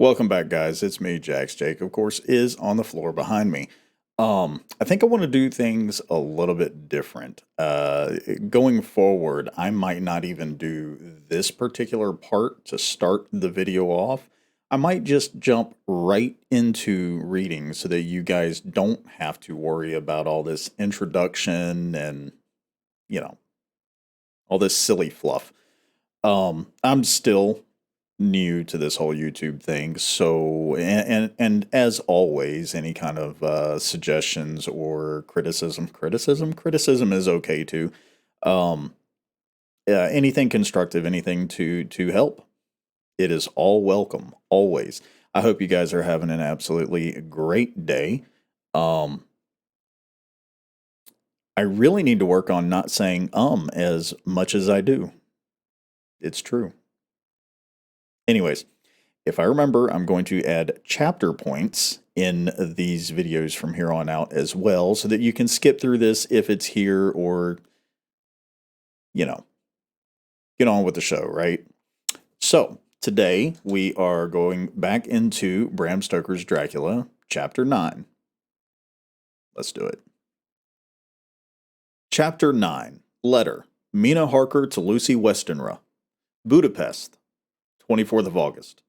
Welcome back, guys. It's me, Jax. Jake, of course, is on the floor behind me. I think I want to do things a little bit different. Going forward, I might not even do this particular part to start the video off. I might just jump right into reading so that you guys don't have to worry about all this introduction and, you know, all this silly fluff. I'm still new to this whole YouTube thing, so and as always, any kind of suggestions or criticism is okay too. Um, Anything constructive, anything to help, it is all welcome, always. I hope you guys are having an absolutely great day. Um, I really need to work on not saying as much as I do. It's true. Anyways, if I remember, I'm going to add chapter points in these videos from here on out as well, so that you can skip through this if it's here or, you know, get on with the show, right? So, today we are going back into Bram Stoker's Dracula, chapter 9. Let's do it. Chapter 9. Letter. Mina Harker to Lucy Westenra. Budapest, 24th of August.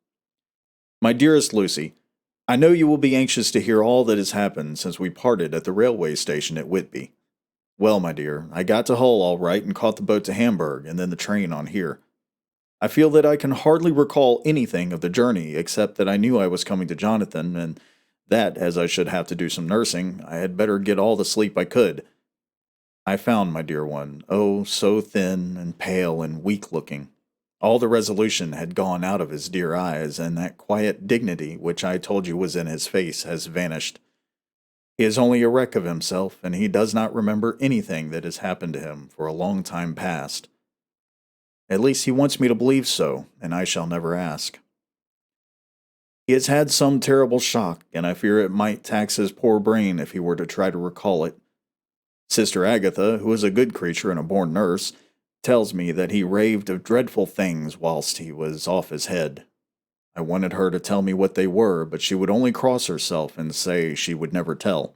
My dearest Lucy, I know you will be anxious to hear all that has happened since we parted at the railway station at Whitby. Well, my dear, I got to Hull all right and caught the boat to Hamburg and then the train on here. I feel that I can hardly recall anything of the journey except that I knew I was coming to Jonathan and that, as I should have to do some nursing, I had better get all the sleep I could. I found my dear one, oh, so thin and pale and weak-looking. All the resolution had gone out of his dear eyes, and that quiet dignity which I told you was in his face has vanished. He is only a wreck of himself, and he does not remember anything that has happened to him for a long time past. At least he wants me to believe so, and I shall never ask. He has had some terrible shock, and I fear it might tax his poor brain if he were to try to recall it. Sister Agatha, who is a good creature and a born nurse, tells me that he raved of dreadful things whilst he was off his head. I wanted her to tell me what they were, but she would only cross herself and say she would never tell.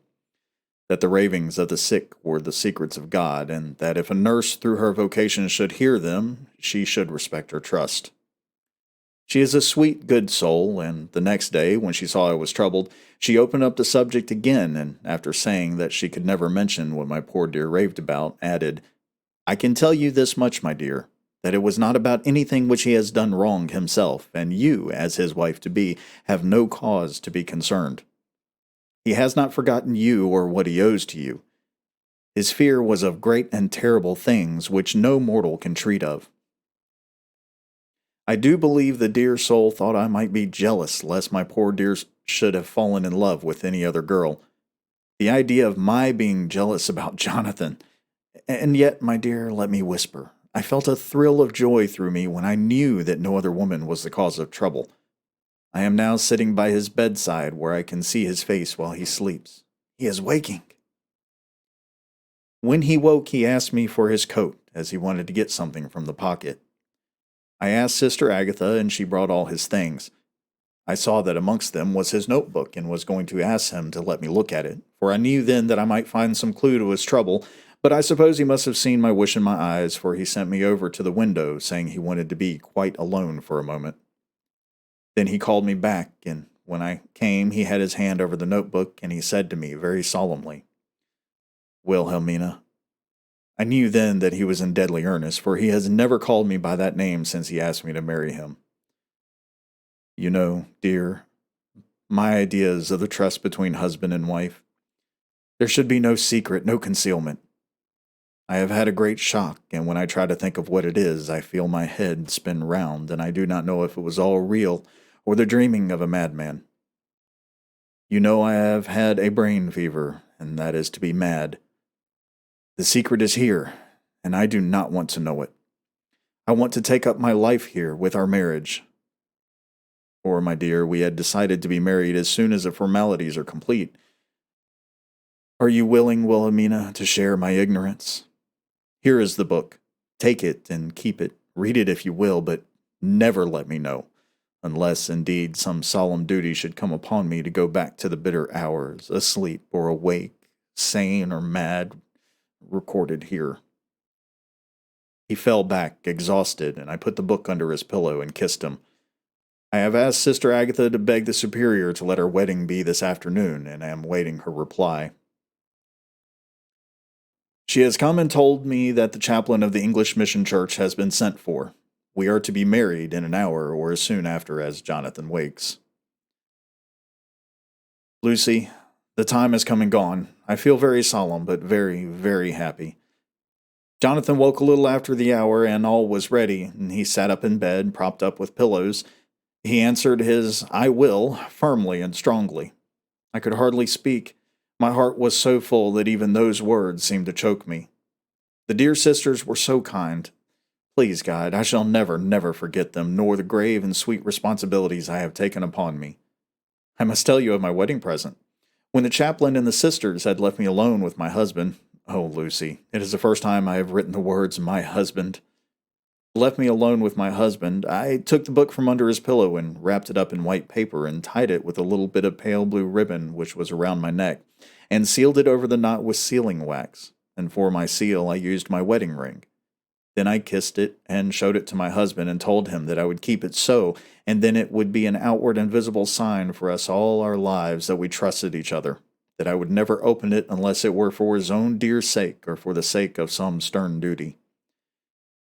That the ravings of the sick were the secrets of God, and that if a nurse through her vocation should hear them, she should respect her trust. She is a sweet, good soul, and the next day, when she saw I was troubled, she opened up the subject again, and after saying that she could never mention what my poor dear raved about, added, I can tell you this much, my dear, that it was not about anything which he has done wrong himself, and you, as his wife-to-be, have no cause to be concerned. He has not forgotten you or what he owes to you. His fear was of great and terrible things which no mortal can treat of. I do believe the dear soul thought I might be jealous lest my poor dear should have fallen in love with any other girl. The idea of my being jealous about Jonathan. And yet, my dear, let me whisper, I felt a thrill of joy through me when I knew that no other woman was the cause of trouble. I am now sitting by his bedside where I can see his face while he sleeps. He is waking. When he woke, he asked me for his coat, as he wanted to get something from the pocket. I asked Sister Agatha, and she brought all his things. I saw that amongst them was his notebook, and was going to ask him to let me look at it, for I knew then that I might find some clue to his trouble, but I suppose he must have seen my wish in my eyes, for he sent me over to the window, saying he wanted to be quite alone for a moment. Then he called me back, and when I came, he had his hand over the notebook, and he said to me very solemnly, Wilhelmina. I knew then that he was in deadly earnest, for he has never called me by that name since he asked me to marry him. You know, dear, my ideas of the trust between husband and wife. There should be no secret, no concealment. I have had a great shock, and when I try to think of what it is, I feel my head spin round, and I do not know if it was all real or the dreaming of a madman. You know I have had a brain fever, and that is to be mad. The secret is here, and I do not want to know it. I want to take up my life here with our marriage. For, my dear, we had decided to be married as soon as the formalities are complete. Are you willing, Wilhelmina, to share my ignorance? Here is the book. Take it and keep it. Read it if you will, but never let me know. unless indeed some solemn duty should come upon me to go back to the bitter hours, asleep or awake, sane or mad, recorded here. He fell back, exhausted, and I put the book under his pillow and kissed him. I have asked Sister Agatha to beg the Superior to let our wedding be this afternoon, and I am waiting her reply. She has come and told me that the chaplain of the English Mission Church has been sent for. We are to be married in an hour or as soon after as Jonathan wakes. Lucy, the time has come and gone. I feel very solemn, but very, very happy. Jonathan woke a little after the hour, and all was ready, and he sat up in bed, propped up with pillows. He answered his "I will" firmly and strongly. I could hardly speak. My heart was so full that even those words seemed to choke me. The dear sisters were so kind. Please, God, I shall never, never forget them, nor the grave and sweet responsibilities I have taken upon me. I must tell you of my wedding present. When the chaplain and the sisters had left me alone with my husband, oh, Lucy, it is the first time I have written the words "my husband," left me alone with my husband, I took the book from under his pillow and wrapped it up in white paper and tied it with a little bit of pale blue ribbon which was around my neck, and sealed it over the knot with sealing wax, and for my seal I used my wedding ring. Then I kissed it and showed it to my husband and told him that I would keep it so, and then it would be an outward and visible sign for us all our lives that we trusted each other, that I would never open it unless it were for his own dear sake or for the sake of some stern duty.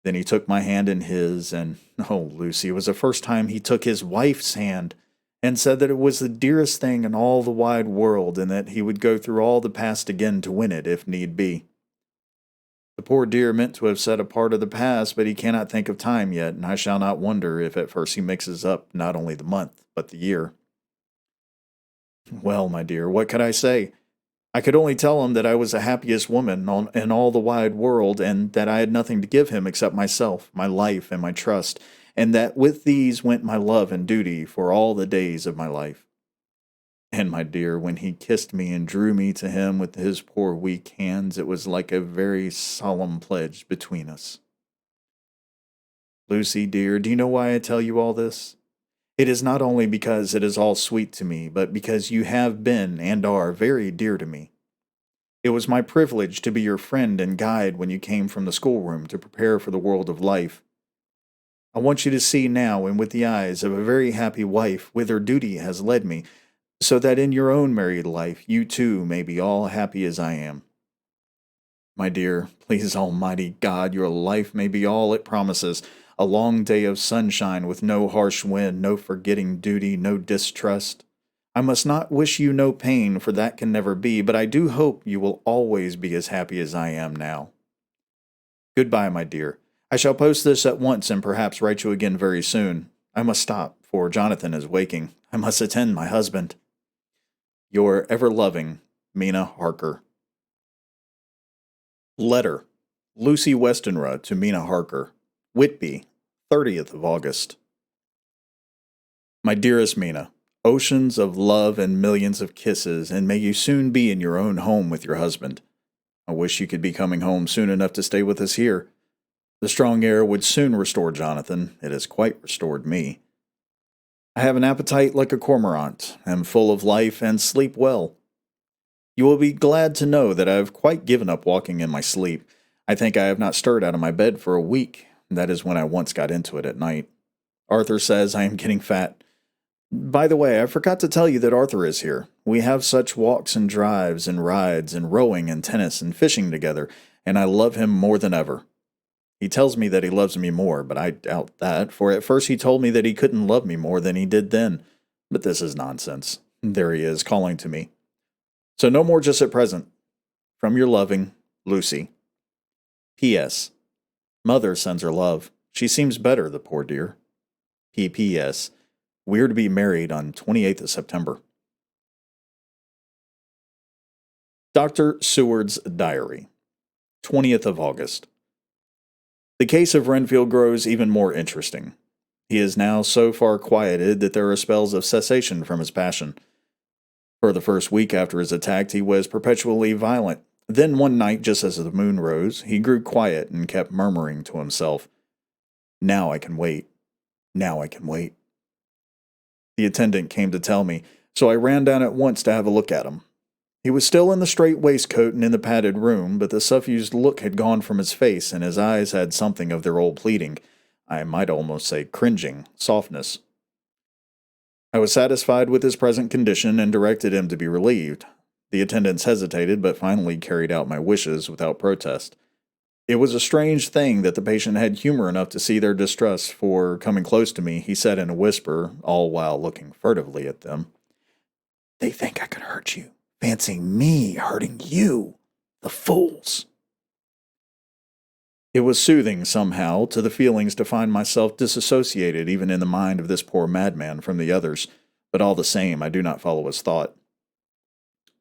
Then he took my hand in his, and, oh, Lucy, it was the first time he took his wife's hand, and said that it was the dearest thing in all the wide world, and that he would go through all the past again to win it, if need be. The poor dear meant to have said a part of the past, but he cannot think of time yet, and I shall not wonder if at first he mixes up not only the month, but the year. Well, my dear, what could I say? I could only tell him that I was the happiest woman in all the wide world, and that I had nothing to give him except myself, my life, and my trust, and that with these went my love and duty for all the days of my life. And, my dear, when he kissed me and drew me to him with his poor weak hands, it was like a very solemn pledge between us. Lucy, dear, do you know why I tell you all this? It is not only because it is all sweet to me, but because you have been and are very dear to me. It was my privilege to be your friend and guide when you came from the schoolroom to prepare for the world of life. I want you to see now, and with the eyes of a very happy wife, whither duty has led me, so that in your own married life you too may be all happy as I am. My dear, please Almighty God, your life may be all it promises, a long day of sunshine with no harsh wind, no forgetting duty, no distrust. I must not wish you no pain, for that can never be, but I do hope you will always be as happy as I am now. Goodbye, my dear. I shall post this at once and perhaps write you again very soon. I must stop, for Jonathan is waking. I must attend my husband. Your ever-loving Mina Harker. Letter. Lucy Westenra to Mina Harker. Whitby, 30th of August. My dearest Mina, oceans of love and millions of kisses, and may you soon be in your own home with your husband. I wish you could be coming home soon enough to stay with us here. The strong air would soon restore Jonathan. It has quite restored me. I have an appetite like a cormorant, am full of life, and sleep well. You will be glad to know that I have quite given up walking in my sleep. I think I have not stirred out of my bed for a week. That is when I once got into it at night. Arthur says I am getting fat. By the way, I forgot to tell you that Arthur is here. We have such walks and drives and rides and rowing and tennis and fishing together, and I love him more than ever. He tells me that he loves me more, but I doubt that, for at first he told me that he couldn't love me more than he did then. But this is nonsense. There he is, calling to me. So no more just at present. From your loving, Lucy. P.S. Mother sends her love. She seems better, the poor dear. P.P.S. We're to be married on 28th of September. Dr. Seward's Diary. 20th of August. The case of Renfield grows even more interesting. He is now so far quieted that there are spells of cessation from his passion. For the first week after his attack, he was perpetually violent. Then one night, just as the moon rose, he grew quiet and kept murmuring to himself, "Now I can wait. Now I can wait." The attendant came to tell me, so I ran down at once to have a look at him. He was still in the straight waistcoat and in the padded room, but the suffused look had gone from his face, and his eyes had something of their old pleading, I might almost say cringing, softness. I was satisfied with his present condition and directed him to be relieved. The attendants hesitated, but finally carried out my wishes without protest. It was a strange thing that the patient had humor enough to see their distress, for, coming close to me, he said in a whisper, all while looking furtively at them, "They think I could hurt you. Fancy me hurting you. The fools." It was soothing, somehow, to the feelings to find myself disassociated even in the mind of this poor madman from the others, but all the same I do not follow his thought.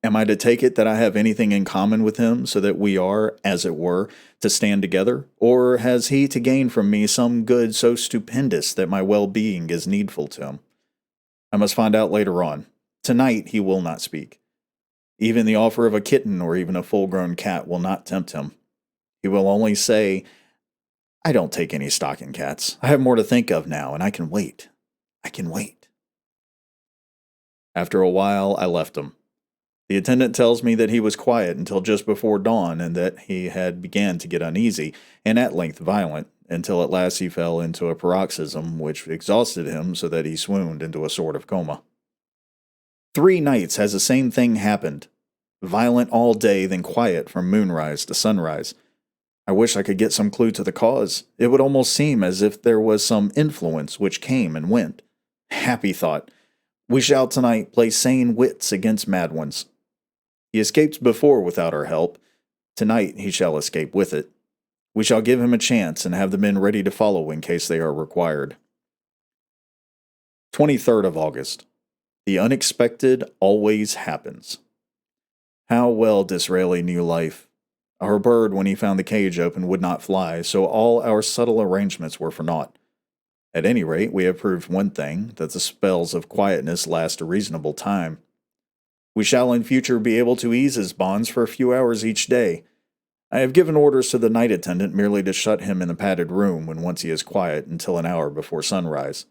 Am I to take it that I have anything in common with him, so that we are, as it were, to stand together? Or has he to gain from me some good so stupendous that my well-being is needful to him? I must find out later on. Tonight he will not speak. Even the offer of a kitten or even a full-grown cat will not tempt him. He will only say, "I don't take any stock in cats. I have more to think of now, and I can wait. I can wait." After a while, I left him. The attendant tells me that he was quiet until just before dawn, and that he had began to get uneasy, and at length violent, until at last he fell into a paroxysm which exhausted him so that he swooned into a sort of coma. 3 nights has the same thing happened. Violent all day, then quiet from moonrise to sunrise. I wish I could get some clue to the cause. It would almost seem as if there was some influence which came and went. Happy thought! We shall tonight play sane wits against mad ones. He escaped before without our help. Tonight he shall escape with it. We shall give him a chance and have the men ready to follow in case they are required. 23rd of August. The unexpected always happens. How well Disraeli knew life. Our bird, when he found the cage open, would not fly, so all our subtle arrangements were for naught. At any rate, we have proved one thing, that the spells of quietness last a reasonable time. We shall in future be able to ease his bonds for a few hours each day. I have given orders to the night attendant merely to shut him in the padded room when once he is quiet until an hour before sunrise.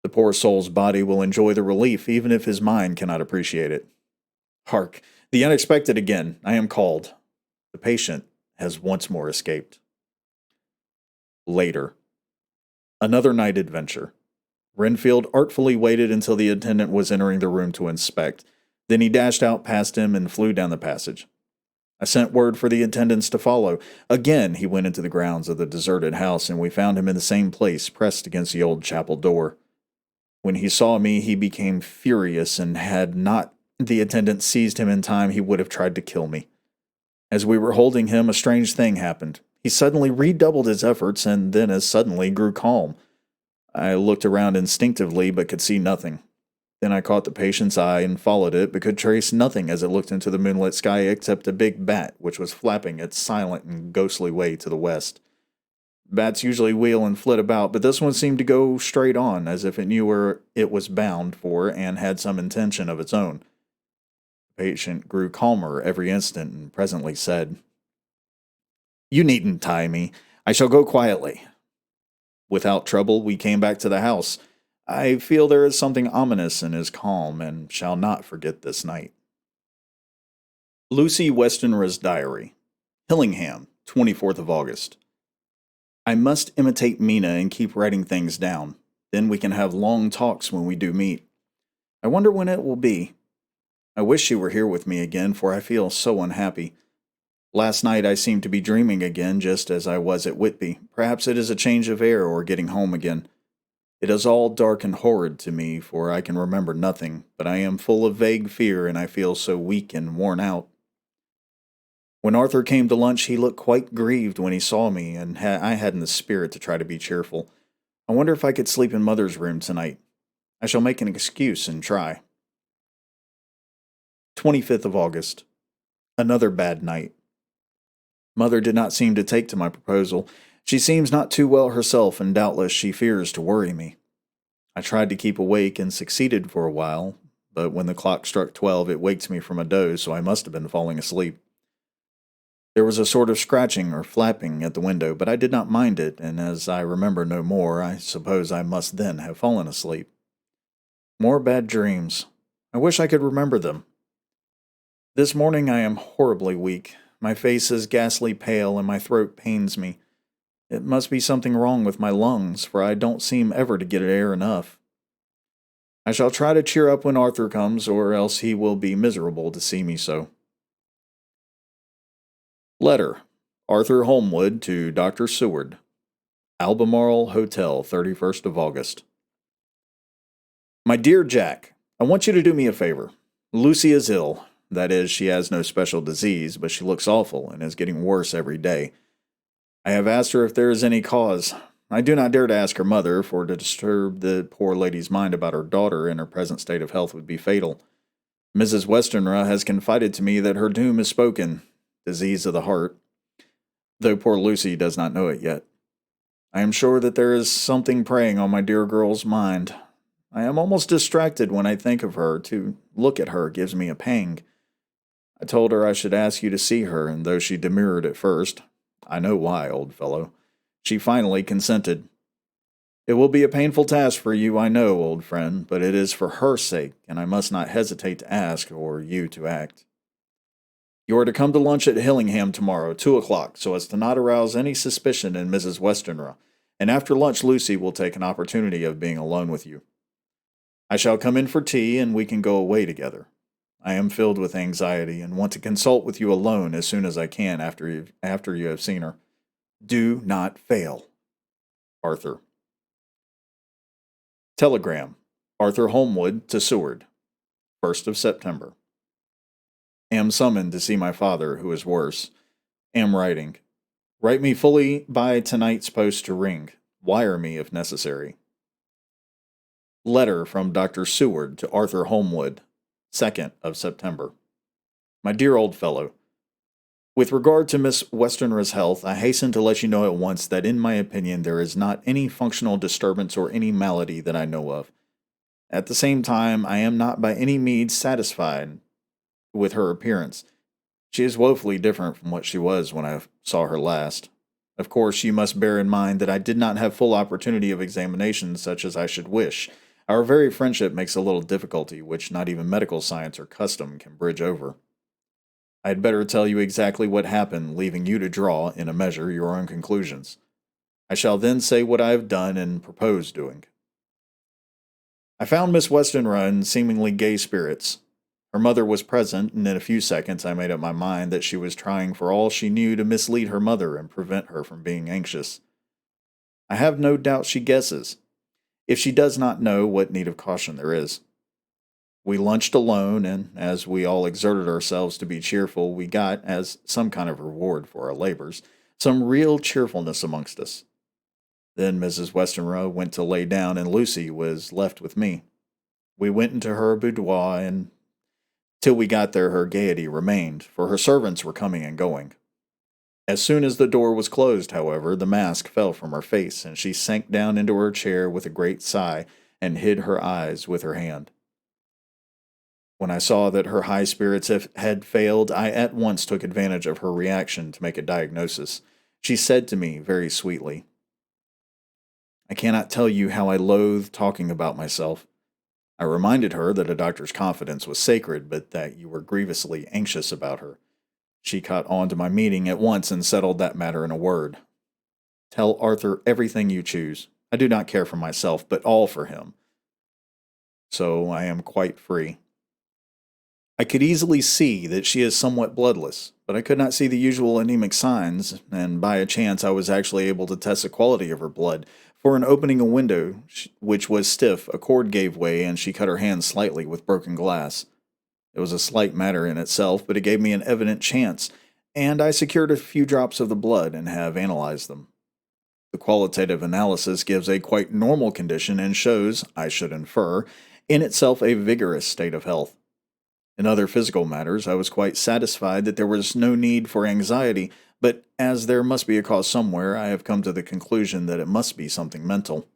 The poor soul's body will enjoy the relief even if his mind cannot appreciate it. Hark! The unexpected again! I am called. The patient has once more escaped. Later. Another night adventure. Renfield artfully waited until the attendant was entering the room to inspect. Then he dashed out past him and flew down the passage. I sent word for the attendants to follow. Again he went into the grounds of the deserted house, and we found him in the same place, pressed against the old chapel door. When he saw me, he became furious, and had not the attendant seized him in time, he would have tried to kill me. As we were holding him, a strange thing happened. He suddenly redoubled his efforts, and then as suddenly grew calm. I looked around instinctively, but could see nothing. Then I caught the patient's eye and followed it, but could trace nothing as it looked into the moonlit sky except a big bat, which was flapping its silent and ghostly way to the west. Bats usually wheel and flit about, but this one seemed to go straight on, as if it knew where it was bound for and had some intention of its own. The patient grew calmer every instant and presently said, "You needn't tie me. I shall go quietly." Without trouble, we came back to the house. I feel there is something ominous in his calm, and shall not forget this night. Lucy Westenra's Diary. Hillingham, 24th of August. I must imitate Mina and keep writing things down. Then we can have long talks when we do meet. I wonder when it will be. I wish she were here with me again, for I feel so unhappy. Last night I seemed to be dreaming again, just as I was at Whitby. Perhaps it is a change of air or getting home again. It is all dark and horrid to me, for I can remember nothing, but I am full of vague fear, and I feel so weak and worn out. When Arthur came to lunch, he looked quite grieved when he saw me, and I hadn't the spirit to try to be cheerful. I wonder if I could sleep in Mother's room tonight. I shall make an excuse and try. 25th of August. Another bad night. Mother did not seem to take to my proposal. She seems not too well herself, and doubtless she fears to worry me. I tried to keep awake and succeeded for a while, but when the clock struck 12, it waked me from a doze, so I must have been falling asleep. There was a sort of scratching or flapping at the window, but I did not mind it, and as I remember no more, I suppose I must then have fallen asleep. More bad dreams. I wish I could remember them. This morning I am horribly weak. My face is ghastly pale and my throat pains me. It must be something wrong with my lungs, for I don't seem ever to get air enough. I shall try to cheer up when Arthur comes, or else he will be miserable to see me so. Letter. Arthur Holmwood to Dr. Seward. Albemarle Hotel, 31st of August. My dear Jack, I want you to do me a favor. Lucy is ill. That is, she has no special disease, but she looks awful and is getting worse every day. I have asked her if there is any cause. I do not dare to ask her mother, for to disturb the poor lady's mind about her daughter in her present state of health would be fatal. Mrs. Westenra has confided to me that her doom is spoken, disease of the heart, though poor Lucy does not know it yet. I am sure that there is something preying on my dear girl's mind. I am almost distracted when I think of her. To look at her gives me a pang. I told her I should ask you to see her, and though she demurred at first, I know why, old fellow, she finally consented. It will be a painful task for you, I know, old friend, but it is for her sake, and I must not hesitate to ask or you to act. You are to come to lunch at Hillingham tomorrow, 2 o'clock, so as to not arouse any suspicion in Mrs. Westenra, and after lunch Lucy will take an opportunity of being alone with you. I shall come in for tea, and we can go away together. I am filled with anxiety, and want to consult with you alone as soon as I can after you have seen her. Do not fail. Arthur. Telegram. Arthur Holmwood to Seward. 1st of September. Am summoned to see my father, who is worse. Am writing. Write me fully by tonight's post to ring. Wire me if necessary. Letter from Dr. Seward to Arthur Holmwood. 2nd of September. My dear old fellow, with regard to Miss Westenra's health, I hasten to let you know at once that in my opinion there is not any functional disturbance or any malady that I know of. At the same time, I am not by any means satisfied with her appearance. She is woefully different from what she was when I saw her last. Of course, you must bear in mind that I did not have full opportunity of examination such as I should wish. Our very friendship makes a little difficulty which not even medical science or custom can bridge over. I had better tell you exactly what happened, leaving you to draw, in a measure, your own conclusions. I shall then say what I have done and propose doing. I found Miss Westenra in seemingly gay spirits. Her mother was present, and in a few seconds I made up my mind that she was trying for all she knew to mislead her mother and prevent her from being anxious. I have no doubt she guesses, if she does not know what need of caution there is. We lunched alone, and as we all exerted ourselves to be cheerful, we got, as some kind of reward for our labors, some real cheerfulness amongst us. Then Mrs. Westenra went to lay down, and Lucy was left with me. We went into her boudoir, and till we got there her gaiety remained, for her servants were coming and going. As soon as the door was closed, however, the mask fell from her face, and she sank down into her chair with a great sigh, and hid her eyes with her hand. When I saw that her high spirits had failed, I at once took advantage of her reaction to make a diagnosis. She said to me very sweetly, I cannot tell you how I loathe talking about myself. I reminded her that a doctor's confidence was sacred, but that you were grievously anxious about her. She caught on to my meaning at once and settled that matter in a word. Tell Arthur everything you choose. I do not care for myself, but all for him. So I am quite free. I could easily see that she is somewhat bloodless, but I could not see the usual anemic signs, and by a chance I was actually able to test the quality of her blood, for in opening a window, which was stiff, a cord gave way, and she cut her hand slightly with broken glass. It was a slight matter in itself, but it gave me an evident chance, and I secured a few drops of the blood and have analyzed them. The qualitative analysis gives a quite normal condition and shows, I should infer, in itself a vigorous state of health. In other physical matters, I was quite satisfied that there was no need for anxiety, but as there must be a cause somewhere, I have come to the conclusion that it must be something mental.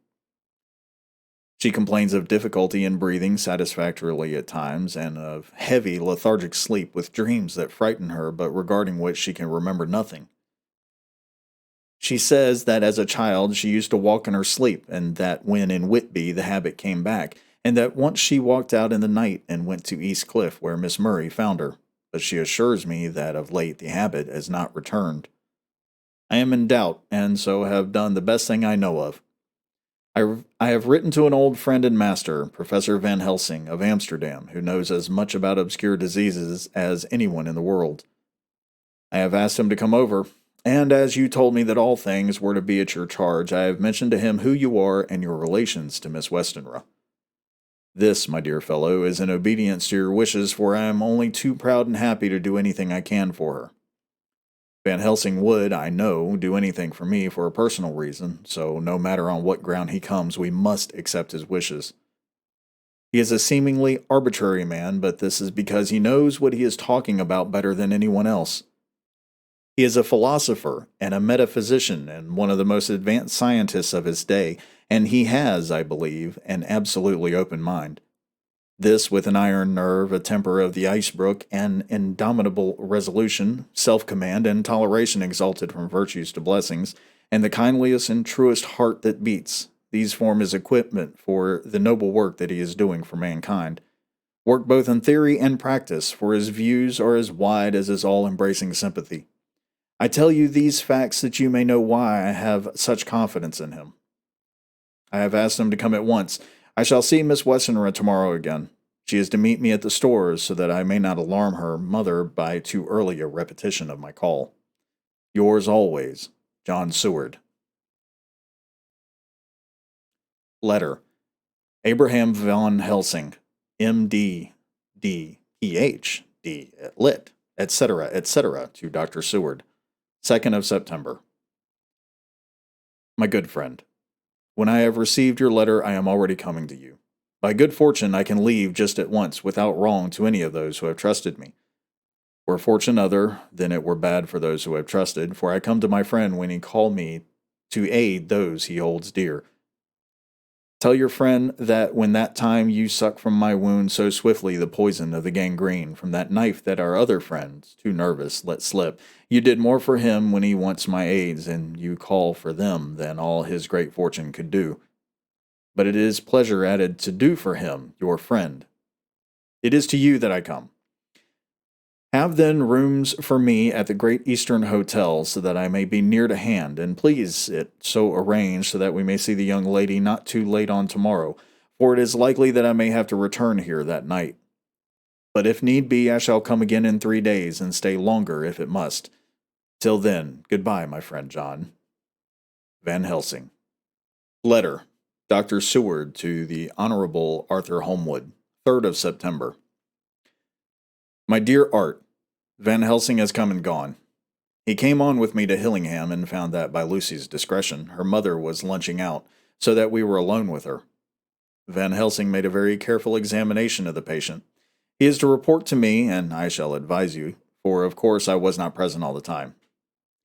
She complains of difficulty in breathing satisfactorily at times, and of heavy, lethargic sleep with dreams that frighten her, but regarding which she can remember nothing. She says that as a child she used to walk in her sleep, and that when in Whitby the habit came back, and that once she walked out in the night and went to East Cliff where Miss Murray found her, but she assures me that of late the habit has not returned. I am in doubt, and so have done the best thing I know of. I have written to an old friend and master, Professor Van Helsing of Amsterdam, who knows as much about obscure diseases as anyone in the world. I have asked him to come over, and as you told me that all things were to be at your charge, I have mentioned to him who you are and your relations to Miss Westenra. This, my dear fellow, is in obedience to your wishes, for I am only too proud and happy to do anything I can for her. Van Helsing would, I know, do anything for me for a personal reason, so no matter on what ground he comes, we must accept his wishes. He is a seemingly arbitrary man, but this is because he knows what he is talking about better than anyone else. He is a philosopher and a metaphysician and one of the most advanced scientists of his day, and he has, I believe, an absolutely open mind. This with an iron nerve, a temper of the ice brook, an indomitable resolution, self-command, and toleration exalted from virtues to blessings, and the kindliest and truest heart that beats. These form his equipment for the noble work that he is doing for mankind. Work both in theory and practice, for his views are as wide as his all-embracing sympathy. I tell you these facts that you may know why I have such confidence in him. I have asked him to come at once. I shall see Miss Westenra tomorrow again. She is to meet me at the stores so that I may not alarm her mother by too early a repetition of my call. Yours always, John Seward. Letter. Abraham von Helsing, M.D., D, Ph.D., Lit, etc., etc., to Dr. Seward, 2nd of September. My good friend, when I have received your letter, I am already coming to you. By good fortune, I can leave just at once without wrong to any of those who have trusted me. Were fortune other, then it were bad for those who have trusted, for I come to my friend when he called me to aid those he holds dear. Tell your friend that when that time you suck from my wound so swiftly the poison of the gangrene from that knife that our other friends, too nervous, let slip, you did more for him when he wants my aids, and you call for them than all his great fortune could do. But it is pleasure added to do for him, your friend. It is to you that I come. Have then rooms for me at the Great Eastern Hotel so that I may be near to hand, and please it so arrange so that we may see the young lady not too late on tomorrow, for it is likely that I may have to return here that night. But if need be, I shall come again in 3 days and stay longer if it must. Till then, goodbye, my friend John. Van Helsing. Letter. Dr. Seward to the Honorable Arthur Holmwood, 3rd of September. My dear Art, Van Helsing has come and gone. He came on with me to Hillingham and found that, by Lucy's discretion, her mother was lunching out, so that we were alone with her. Van Helsing made a very careful examination of the patient. He is to report to me, and I shall advise you, for of course I was not present all the time.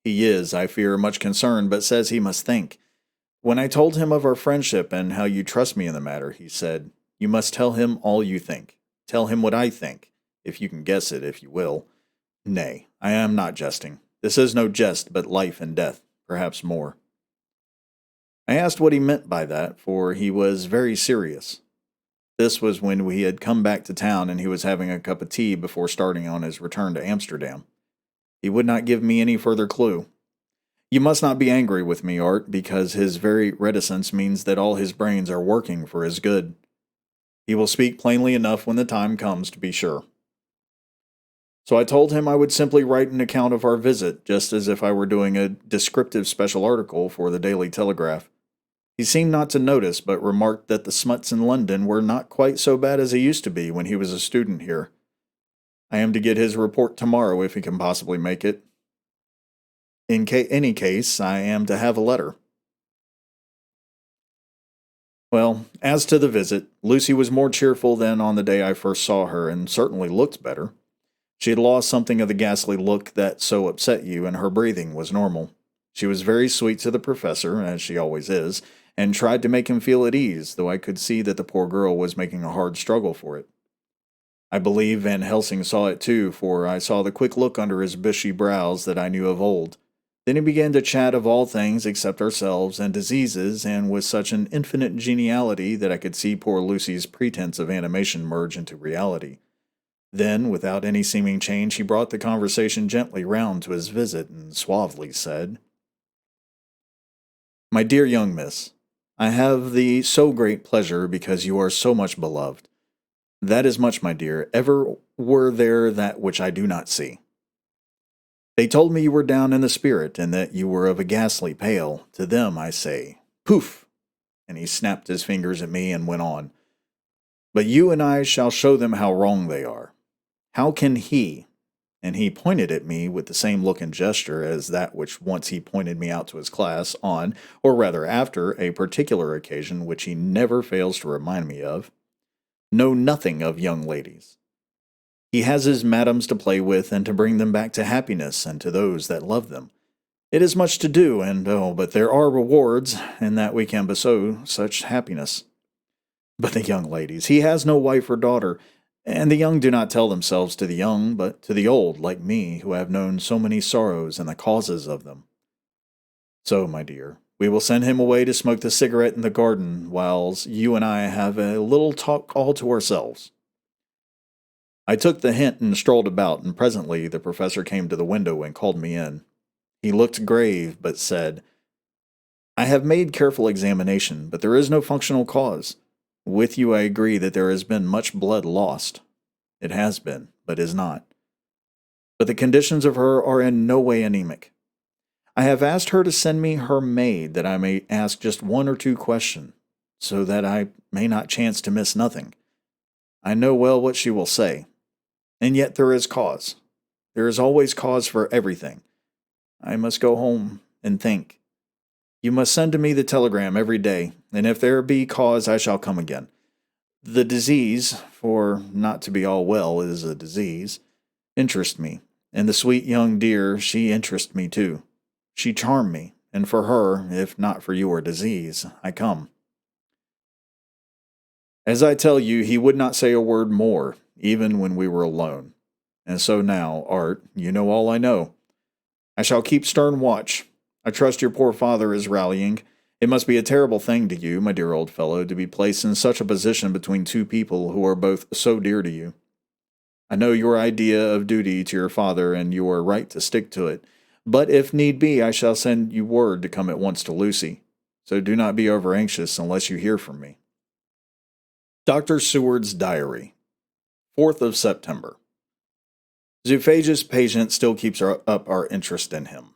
He is, I fear, much concerned, but says he must think. When I told him of our friendship and how you trust me in the matter, he said, "You must tell him all you think. Tell him what I think, if you can guess it, if you will. Nay, I am not jesting. This is no jest, but life and death, perhaps more." I asked what he meant by that, for he was very serious. This was when we had come back to town and he was having a cup of tea before starting on his return to Amsterdam. He would not give me any further clue. You must not be angry with me, Art, because his very reticence means that all his brains are working for his good. He will speak plainly enough when the time comes, to be sure. So I told him I would simply write an account of our visit, just as if I were doing a descriptive special article for the Daily Telegraph. He seemed not to notice, but remarked that the smuts in London were not quite so bad as they used to be when he was a student here. I am to get his report tomorrow if he can possibly make it. In any case, I am to have a letter. Well, as to the visit, Lucy was more cheerful than on the day I first saw her, and certainly looked better. She had lost something of the ghastly look that so upset you, and her breathing was normal. She was very sweet to the professor, as she always is, and tried to make him feel at ease, though I could see that the poor girl was making a hard struggle for it. I believe Van Helsing saw it too, for I saw the quick look under his bushy brows that I knew of old. Then he began to chat of all things except ourselves and diseases, and with such an infinite geniality that I could see poor Lucy's pretense of animation merge into reality. Then, without any seeming change, he brought the conversation gently round to his visit and suavely said, "My dear young miss, I have the so great pleasure because you are so much beloved. That is much, my dear, ever were there that which I do not see. They told me you were down in the spirit, and that you were of a ghastly pale. To them I say, poof!" And he snapped his fingers at me and went on. "But you and I shall show them how wrong they are. How can he," and he pointed at me with the same look and gesture as that which once he pointed me out to his class on, or rather after, a particular occasion which he never fails to remind me of, "know nothing of young ladies. He has his madams to play with and to bring them back to happiness and to those that love them. It is much to do, and but there are rewards in that we can bestow such happiness. But the young ladies, he has no wife or daughter, and the young do not tell themselves to the young, but to the old, like me, who have known so many sorrows and the causes of them. So, my dear, we will send him away to smoke the cigarette in the garden, whiles you and I have a little talk all to ourselves." I took the hint and strolled about, and presently the professor came to the window and called me in. He looked grave, but said, "I have made careful examination, but there is no functional cause. With you I agree that there has been much blood lost. It has been, but is not. But the conditions of her are in no way anemic. I have asked her to send me her maid that I may ask just one or two questions, so that I may not chance to miss nothing. I know well what she will say. And yet there is cause. There is always cause for everything. I must go home and think. You must send to me the telegram every day, and if there be cause I shall come again. The disease, for not to be all well is a disease, interests me, and the sweet young dear, she interests me too. She charmed me, and for her, if not for your disease, I come." As I tell you, he would not say a word more, even when we were alone. And so now, Art, you know all I know. I shall keep stern watch. I trust your poor father is rallying. It must be a terrible thing to you, my dear old fellow, to be placed in such a position between two people who are both so dear to you. I know your idea of duty to your father, and you are right to stick to it. But if need be, I shall send you word to come at once to Lucy. So do not be over anxious unless you hear from me. Dr. Seward's Diary, 4th of September. Zoophagus patient still keeps up our interest in him.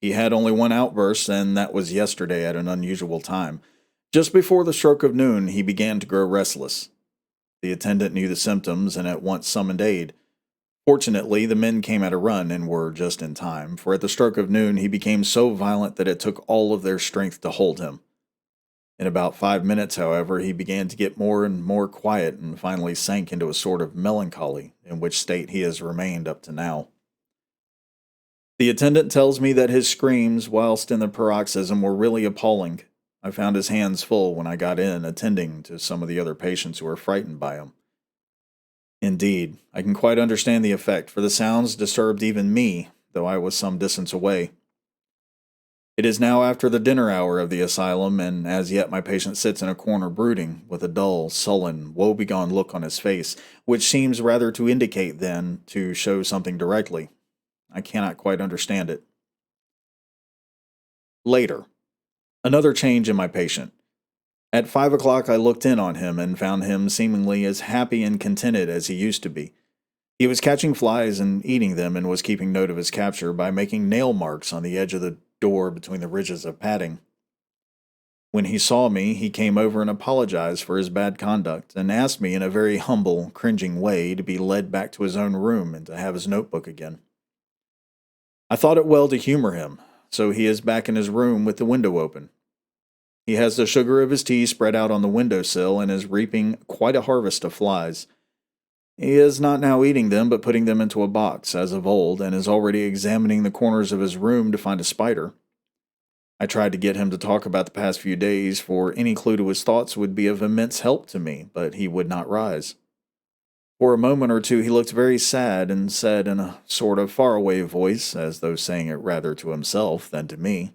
He had only one outburst, and that was yesterday at an unusual time. Just before the stroke of noon, he began to grow restless. The attendant knew the symptoms and at once summoned aid. Fortunately, the men came at a run and were just in time, for at the stroke of noon he became so violent that it took all of their strength to hold him. In about 5 minutes, however, he began to get more and more quiet and finally sank into a sort of melancholy, in which state he has remained up to now. The attendant tells me that his screams, whilst in the paroxysm, were really appalling. I found his hands full when I got in, attending to some of the other patients who were frightened by him. Indeed, I can quite understand the effect, for the sounds disturbed even me, though I was some distance away. It is now after the dinner hour of the asylum, and as yet my patient sits in a corner brooding, with a dull, sullen, woebegone look on his face, which seems rather to indicate than to show something directly. I cannot quite understand it. Later. Another change in my patient. At 5 o'clock I looked in on him and found him seemingly as happy and contented as he used to be. He was catching flies and eating them, and was keeping note of his capture by making nail marks on the edge of the door between the ridges of padding. When he saw me, he came over and apologized for his bad conduct, and asked me in a very humble, cringing way to be led back to his own room and to have his notebook again. I thought it well to humor him, so he is back in his room with the window open. He has the sugar of his tea spread out on the window-sill and is reaping quite a harvest of flies. He is not now eating them, but putting them into a box, as of old, and is already examining the corners of his room to find a spider. I tried to get him to talk about the past few days, for any clue to his thoughts would be of immense help to me, but he would not rise. For a moment or two he looked very sad and said in a sort of faraway voice, as though saying it rather to himself than to me,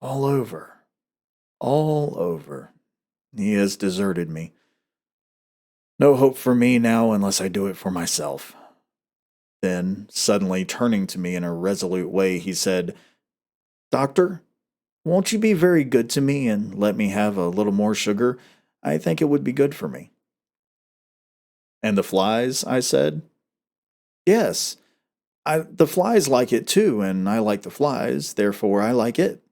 "All over, all over. He has deserted me. No hope for me now unless I do it for myself." Then, suddenly turning to me in a resolute way, he said, "Doctor, won't you be very good to me and let me have a little more sugar? I think it would be good for me." "And the flies?" I said. "Yes, the flies like it too, and I like the flies, therefore I like it."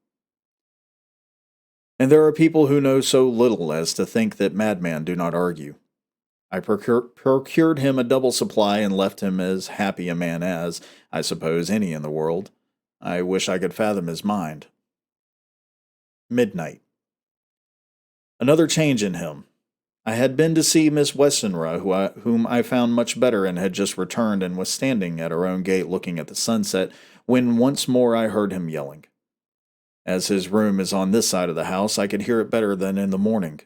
And there are people who know so little as to think that madmen do not argue. I procured him a double supply and left him as happy a man as, I suppose, any in the world. I wish I could fathom his mind. Midnight. Another change in him. I had been to see Miss Westenra, whom I found much better, and had just returned and was standing at her own gate looking at the sunset, when once more I heard him yelling. As his room is on this side of the house, I could hear it better than in the morning.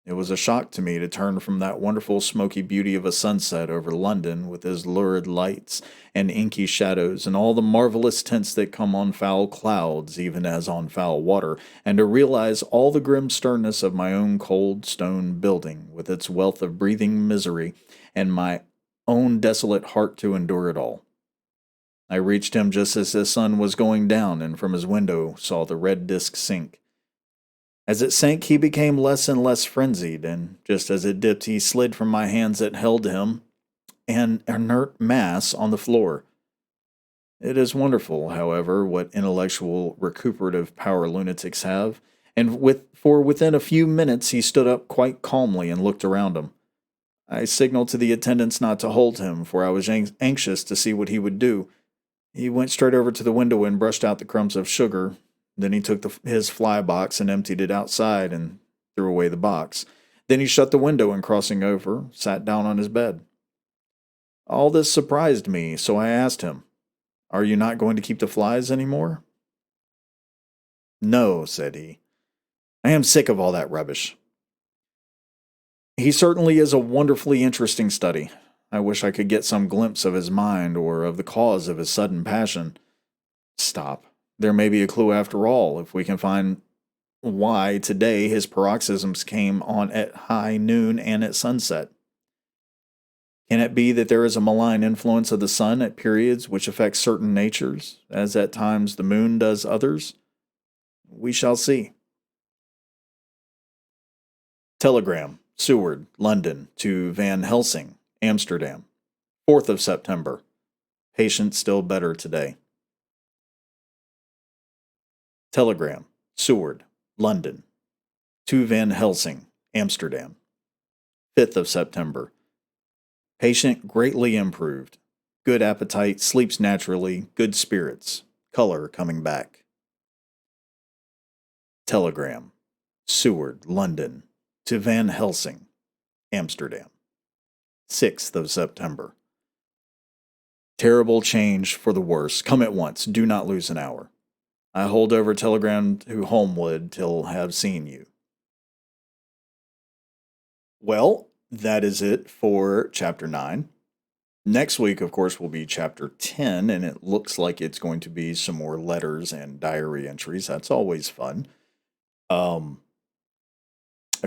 It was a shock to me to turn from that wonderful smoky beauty of a sunset over London with its lurid lights and inky shadows and all the marvelous tints that come on foul clouds even as on foul water, and to realize all the grim sternness of my own cold stone building with its wealth of breathing misery, and my own desolate heart to endure it all. I reached him just as the sun was going down, and from his window saw the red disk sink. As it sank, he became less and less frenzied, and just as it dipped, he slid from my hands that held him, an inert mass on the floor. It is wonderful, however, what intellectual recuperative power lunatics have, and for within a few minutes he stood up quite calmly and looked around him. I signaled to the attendants not to hold him, for I was anxious to see what he would do. He went straight over to the window and brushed out the crumbs of sugar. Then he took his fly box and emptied it outside and threw away the box. Then he shut the window and, crossing over, sat down on his bed. All this surprised me, so I asked him, "Are you not going to keep the flies any more?" "No," said he. "I am sick of all that rubbish." He certainly is a wonderfully interesting study. I wish I could get some glimpse of his mind or of the cause of his sudden passion. Stop. There may be a clue after all, if we can find why today his paroxysms came on at high noon and at sunset. Can it be that there is a malign influence of the sun at periods which affects certain natures, as at times the moon does others? We shall see. Telegram, Seward, London, to Van Helsing, Amsterdam. 4th of September. Patient still better today. Telegram, Seward, London, to Van Helsing, Amsterdam. 5th of September. Patient greatly improved. Good appetite, sleeps naturally, good spirits, color coming back. Telegram, Seward, London, to Van Helsing, Amsterdam. 6th of September. Terrible change for the worse. Come at once. Do not lose an hour. I hold over telegram to Holmwood till have seen you. Well, that is it for Chapter 9. Next week, of course, will be Chapter 10, and it looks like it's going to be some more letters and diary entries. That's always fun. I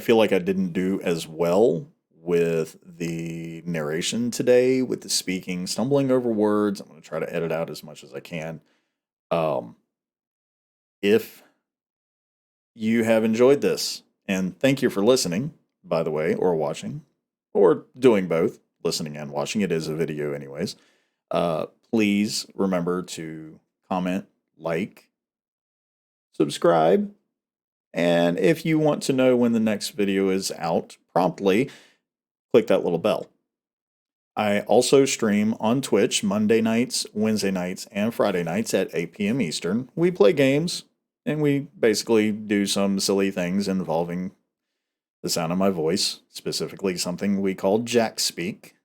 feel like I didn't do as well with the narration today, with the speaking, stumbling over words. I'm going to try to edit out as much as I can. If you have enjoyed this, and thank you for listening, by the way, or watching, or doing both, listening and watching. It is a video anyways. Please remember to comment, like, subscribe, and if you want to know when the next video is out promptly, click that little bell. I also stream on Twitch Monday nights, Wednesday nights, and Friday nights at 8 p.m. Eastern. We play games, and we basically do some silly things involving the sound of my voice, specifically something we call Jack Speak.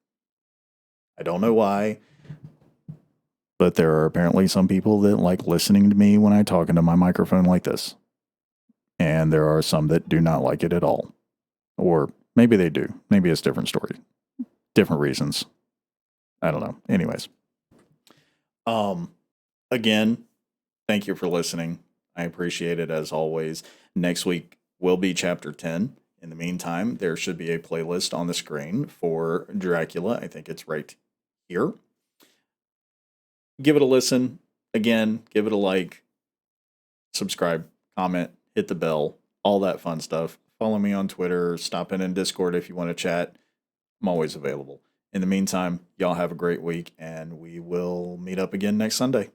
I don't know why, but there are apparently some people that like listening to me when I talk into my microphone like this. And there are some that do not like it at all, or Maybe they do. Maybe it's a different story. Different reasons. I don't know. Anyways. Again, thank you for listening. I appreciate it as always. Next week will be chapter 10. In the meantime, there should be a playlist on the screen for Dracula. I think it's right here. Give it a listen. Again, give it a like, subscribe, comment, hit the bell, all that fun stuff. Follow me on Twitter. Stop in Discord if you want to chat. I'm always available. In the meantime, y'all have a great week, and we will meet up again next Sunday.